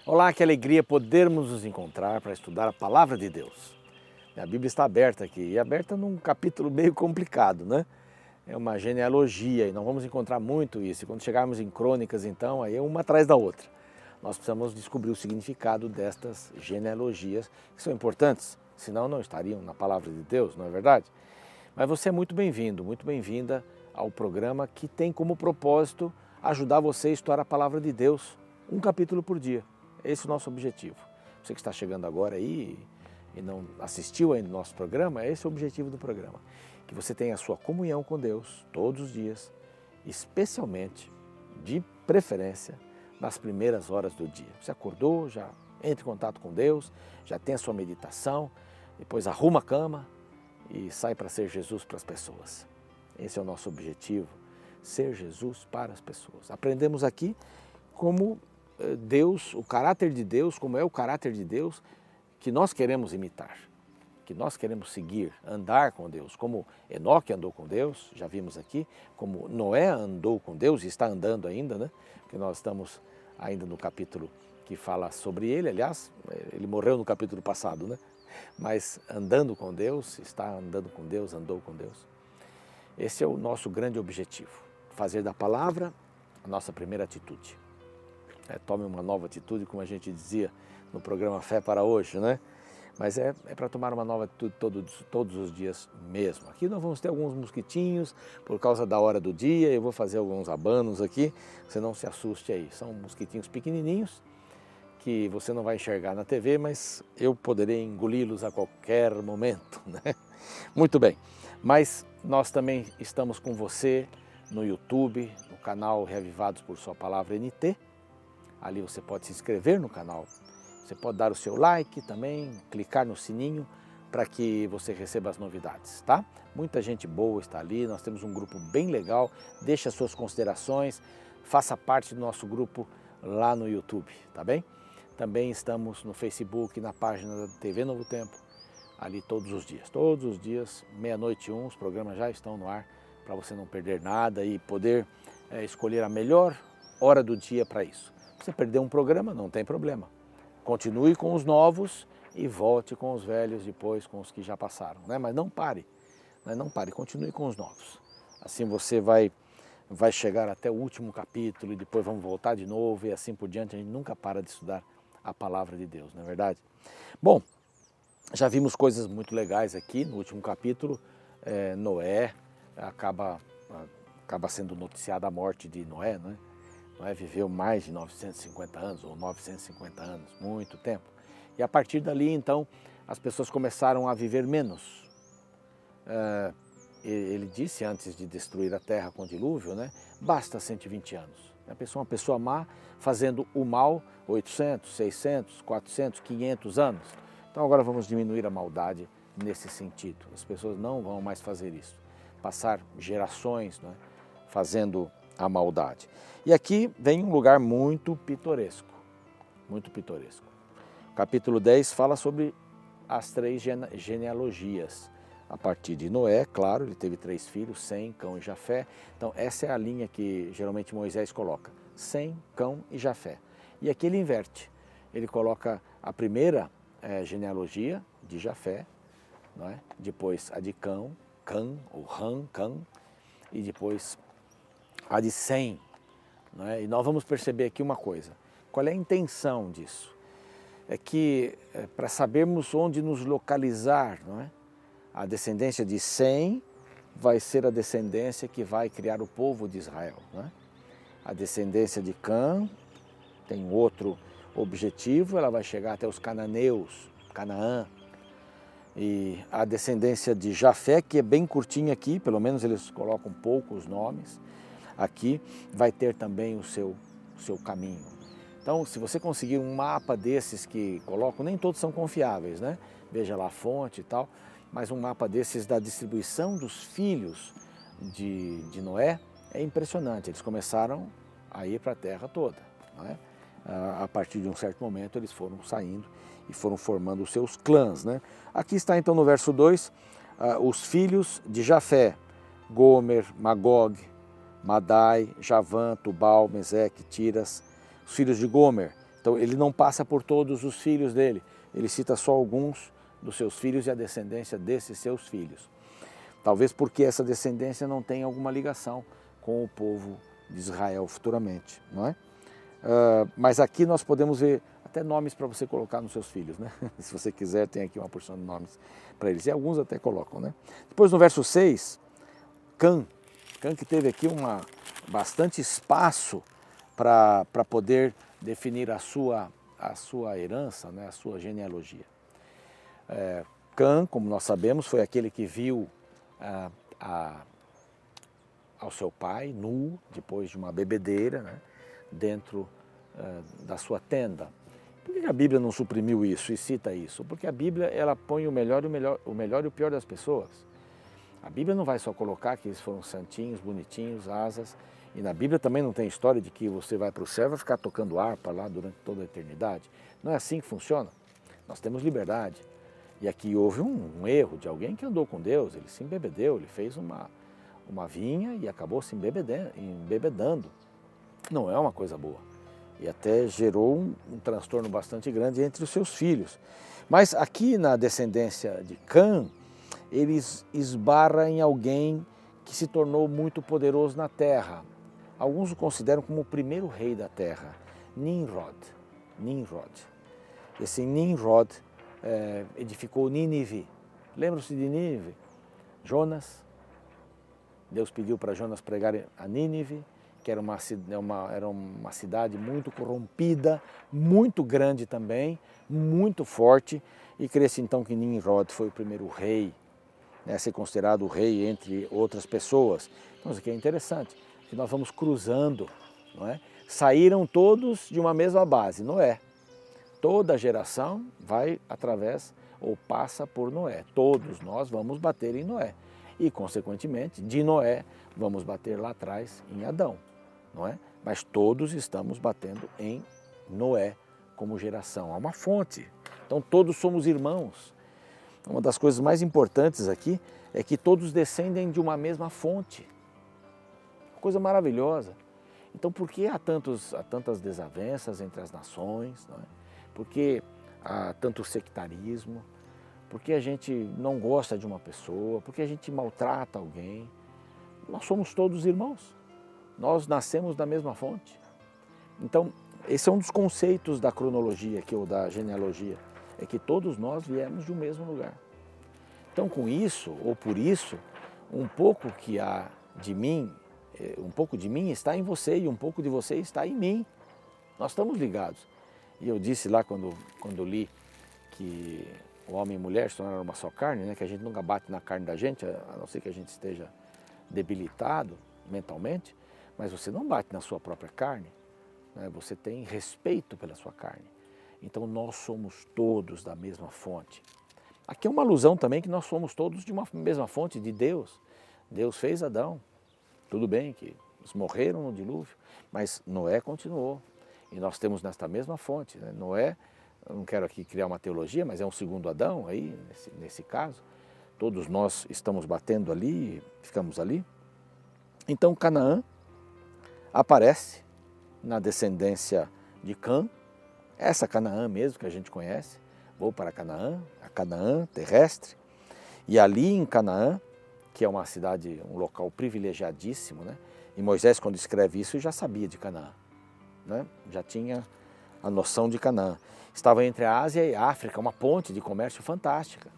Olá, que alegria podermos nos encontrar para estudar a Palavra de Deus. A Bíblia está aberta aqui, e aberta num capítulo meio complicado, né? É uma genealogia, e nós vamos encontrar muito isso. E quando chegarmos em Crônicas, então, aí é uma atrás da outra. Nós precisamos descobrir o significado destas genealogias, que são importantes, senão não estariam na Palavra de Deus, não é verdade? Mas você é muito bem-vindo, muito bem-vinda ao programa que tem como propósito ajudar você a estudar a Palavra de Deus, um capítulo por dia. Esse é o nosso objetivo. Você que está chegando agora aí e não assistiu ainda ao nosso programa, esse é o objetivo do programa. Que você tenha a sua comunhão com Deus todos os dias, especialmente, de preferência, nas primeiras horas do dia. Você acordou, já entre em contato com Deus, já tem a sua meditação, depois arruma a cama e sai para ser Jesus para as pessoas. Esse é o nosso objetivo, ser Jesus para as pessoas. Aprendemos aqui como Deus, o caráter de Deus, como é o caráter de Deus que nós queremos imitar, que nós queremos seguir, andar com Deus, como Enoque andou com Deus, já vimos aqui, como Noé andou com Deus e está andando ainda, né? Porque nós estamos ainda no capítulo que fala sobre ele, aliás, ele morreu no capítulo passado, né? Mas andando com Deus, está andando com Deus, andou com Deus. Esse é o nosso grande objetivo, fazer da palavra a nossa primeira atitude. Tome uma nova atitude, como a gente dizia no programa Fé para Hoje, né? Mas é para tomar uma nova atitude todos os dias mesmo. Aqui nós vamos ter alguns mosquitinhos por causa da hora do dia, eu vou fazer alguns abanos aqui, você não se assuste aí. São mosquitinhos pequenininhos que você não vai enxergar na TV, mas eu poderei engoli-los a qualquer momento, né? Muito bem, mas nós também estamos com você no YouTube, no canal Reavivados por Sua Palavra NT. Ali você pode se inscrever no canal, você pode dar o seu like também, clicar no sininho para que você receba as novidades, tá? Muita gente boa está ali, nós temos um grupo bem legal, deixe as suas considerações, faça parte do nosso grupo lá no YouTube, tá bem? Também estamos no Facebook, na página da TV Novo Tempo, ali todos os dias, meia-noite e um, os programas já estão no ar para você não perder nada e poder escolher a melhor hora do dia para isso. Se você perder um programa, não tem problema. Continue com os novos e volte com os velhos depois, com os que já passaram, né? Mas não pare, né? Não pare, continue com os novos. Assim você vai chegar até o último capítulo e depois vamos voltar de novo e assim por diante. A gente nunca para de estudar a Palavra de Deus, não é verdade? Bom, já vimos coisas muito legais aqui no último capítulo. Noé acaba sendo noticiada a morte de Noé, né? Noé viveu mais de 950 anos, ou 950 anos, muito tempo. E a partir dali, então, as pessoas começaram a viver menos. Ele disse, antes de destruir a terra com o dilúvio, né, basta 120 anos. Uma pessoa má fazendo o mal 800, 600, 400, 500 anos. Então agora vamos diminuir a maldade nesse sentido. As pessoas não vão mais fazer isso. Passar gerações, né, fazendo a maldade. E aqui vem um lugar muito pitoresco, muito pitoresco. O capítulo 10 fala sobre as 3 genealogias. A partir de Noé, claro, ele teve 3 filhos, Sem, Cão e Jafé. Então essa é a linha que geralmente Moisés coloca, Sem, Cão e Jafé. E aqui ele inverte, ele coloca a primeira genealogia de Jafé, não é? Depois a de Cão, Cã, ou Ram, Cã, e depois a de Sem, não é? E nós vamos perceber aqui uma coisa, qual é a intenção disso? É que para sabermos onde nos localizar, não é? A descendência de Sem vai ser a descendência que vai criar o povo de Israel, não é? A descendência de Cã tem outro objetivo, ela vai chegar até os cananeus, Canaã. E a descendência de Jafé, que é bem curtinha aqui, pelo menos eles colocam poucos nomes, aqui vai ter também o seu caminho. Então, se você conseguir um mapa desses que colocam, nem todos são confiáveis, né? Veja lá a fonte e tal, mas um mapa desses da distribuição dos filhos de Noé é impressionante. Eles começaram a ir para a terra toda, não é? A partir de um certo momento eles foram saindo e foram formando os seus clãs, né? Aqui está então no verso 2, os filhos de Jafé, Gomer, Magog, Madai, Javã, Tubal, Meseque, Tiras. Os filhos de Gomer, Então ele não passa por todos os filhos dele, ele cita só alguns dos seus filhos e a descendência desses seus filhos. Talvez porque essa descendência não tem alguma ligação com o povo de Israel futuramente, não é? Mas aqui nós podemos ver até nomes para você colocar nos seus filhos, né? Se você quiser, tem aqui uma porção de nomes para eles, e alguns até colocam, né? Depois no verso 6, Cã que teve aqui bastante espaço para poder definir a sua herança, né? A sua genealogia. Cã, como nós sabemos, foi aquele que viu ao seu pai nu, depois de uma bebedeira, né? Dentro da sua tenda. Por que a Bíblia não suprimiu isso e cita isso? Porque a Bíblia ela põe o melhor e o pior das pessoas. A Bíblia não vai só colocar que eles foram santinhos, bonitinhos, asas, e na Bíblia também não tem história de que você vai para o céu e vai ficar tocando harpa lá durante toda a eternidade. Não é assim que funciona. Nós temos liberdade. E aqui houve um erro de alguém que andou com Deus, ele se embebedeu, ele fez uma vinha e acabou se embebedando. Não é uma coisa boa. E até gerou um transtorno bastante grande entre os seus filhos. Mas aqui na descendência de Cã, eles esbarram em alguém que se tornou muito poderoso na terra. Alguns o consideram como o primeiro rei da terra, Nimrod. Esse Nimrod edificou Nínive. Lembram-se de Nínive? Jonas. Deus pediu para Jonas pregar a Nínive, que era uma cidade muito corrompida, muito grande também, muito forte, e crê-se então que Nimrod foi o primeiro rei, né, a ser considerado o rei entre outras pessoas. Então isso aqui é interessante, que nós vamos cruzando, não é? Saíram todos de uma mesma base, Noé. Toda geração vai através ou passa por Noé. Todos nós vamos bater em Noé. E, consequentemente, de Noé, vamos bater lá atrás em Adão, não é? Mas todos estamos batendo em Noé como geração. Há uma fonte. Então, todos somos irmãos. Uma das coisas mais importantes aqui é que todos descendem de uma mesma fonte. Coisa maravilhosa. Então, por que há tantas desavenças entre as nações, não é? Por que há tanto sectarismo? Por que a gente não gosta de uma pessoa? Por que a gente maltrata alguém? Nós somos todos irmãos. Nós nascemos da mesma fonte. Então, esse é um dos conceitos da cronologia aqui, ou da genealogia, é que todos nós viemos de um mesmo lugar. Então, com isso, ou por isso, um pouco que há de mim, um pouco de mim está em você e um pouco de você está em mim. Nós estamos ligados. E eu disse lá quando li que o homem e mulher se tornaram uma só carne, né? Que a gente nunca bate na carne da gente, a não ser que a gente esteja debilitado mentalmente, mas você não bate na sua própria carne, né? Você tem respeito pela sua carne. Então nós somos todos da mesma fonte. Aqui é uma alusão também que nós somos todos de uma mesma fonte, de Deus. Deus fez Adão, tudo bem que eles morreram no dilúvio, mas Noé continuou. E nós temos nesta mesma fonte, né? Noé, eu não quero aqui criar uma teologia, mas é um segundo Adão aí, nesse caso. Todos nós estamos batendo ali, ficamos ali. Então Canaã aparece na descendência de Cã, essa Canaã mesmo que a gente conhece. Vou para Canaã, a Canaã terrestre. E ali em Canaã, que é uma cidade, um local privilegiadíssimo, né? E Moisés, quando escreve isso, já sabia de Canaã. Né? Já tinha a noção de Canaã. Estava entre a Ásia e a África, uma ponte de comércio fantástica.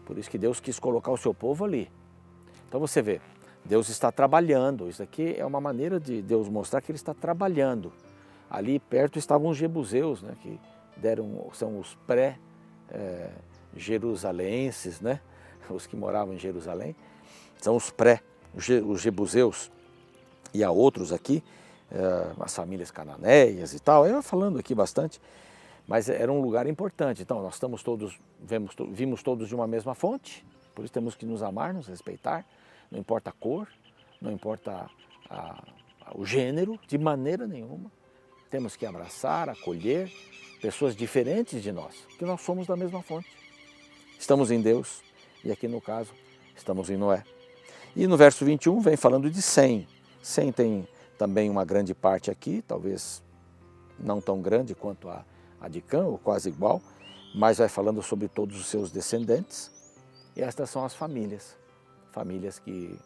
Por isso que Deus quis colocar o seu povo ali. Então você vê, Deus está trabalhando. Isso aqui é uma maneira de Deus mostrar que Ele está trabalhando. Ali perto estavam os jebuseus, né, que são os pré-jerusalenses, né, os que moravam em Jerusalém. São os jebuseus. E há outros aqui, as famílias cananeias e tal, eu falando aqui bastante, mas era um lugar importante. Então nós estamos todos, vimos todos de uma mesma fonte, por isso temos que nos amar, nos respeitar, não importa a cor, não importa o gênero, de maneira nenhuma. Temos que abraçar, acolher pessoas diferentes de nós, que nós somos da mesma fonte. Estamos em Deus e aqui no caso estamos em Noé. E no verso 21 vem falando de Sem. Sem tem também uma grande parte aqui, talvez não tão grande quanto a de Cã, ou quase igual, mas vai falando sobre todos os seus descendentes. E estas são as famílias que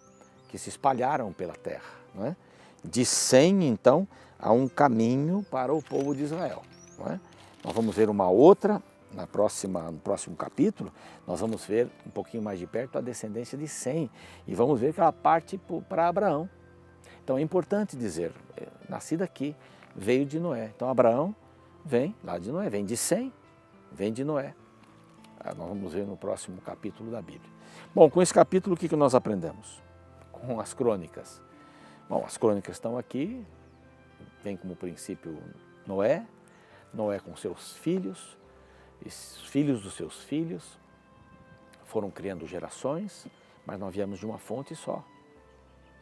se espalharam pela terra. Não é? De Sem, então, há um caminho para o povo de Israel. Não é? Nós vamos ver uma outra, no próximo capítulo, nós vamos ver um pouquinho mais de perto a descendência de Sem, e vamos ver que ela parte para Abraão. Então é importante dizer, nascido aqui, veio de Noé. Então Abraão vem lá de Noé, vem de Sem, vem de Noé. Nós vamos ver no próximo capítulo da Bíblia. Bom, com esse capítulo o que nós aprendemos? Com as crônicas. Bom, as crônicas estão aqui, vem como princípio Noé com seus filhos, e os filhos dos seus filhos, foram criando gerações, mas nós viemos de uma fonte só,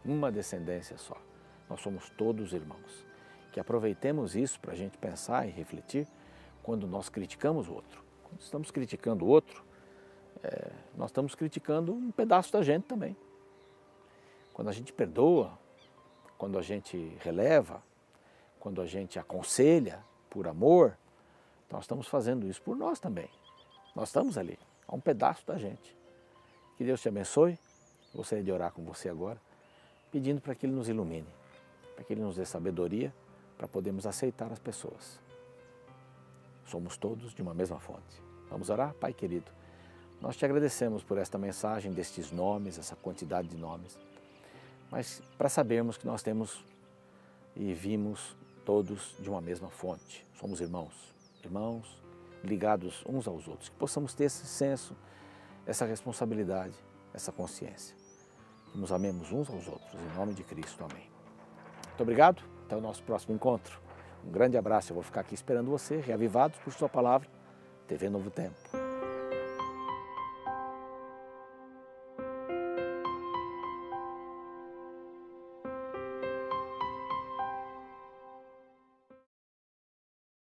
uma descendência só. Nós somos todos irmãos. Que aproveitemos isso para a gente pensar e refletir quando nós criticamos o outro. Quando estamos criticando o outro, nós estamos criticando um pedaço da gente também. Quando a gente perdoa, quando a gente releva, quando a gente aconselha por amor, nós estamos fazendo isso por nós também. Nós estamos ali, há um pedaço da gente. Que Deus te abençoe. Gostaria de orar com você agora, pedindo para que Ele nos ilumine, para que Ele nos dê sabedoria, para podermos aceitar as pessoas. Somos todos de uma mesma fonte. Vamos orar? Pai querido, nós te agradecemos por esta mensagem, destes nomes, essa quantidade de nomes, mas para sabermos que nós temos e vimos todos de uma mesma fonte. Somos irmãos ligados uns aos outros, que possamos ter esse senso, essa responsabilidade, essa consciência. Que nos amemos uns aos outros, em nome de Cristo. Amém. Muito obrigado, até o nosso próximo encontro. Um grande abraço, eu vou ficar aqui esperando você, reavivados por sua palavra, TV Novo Tempo.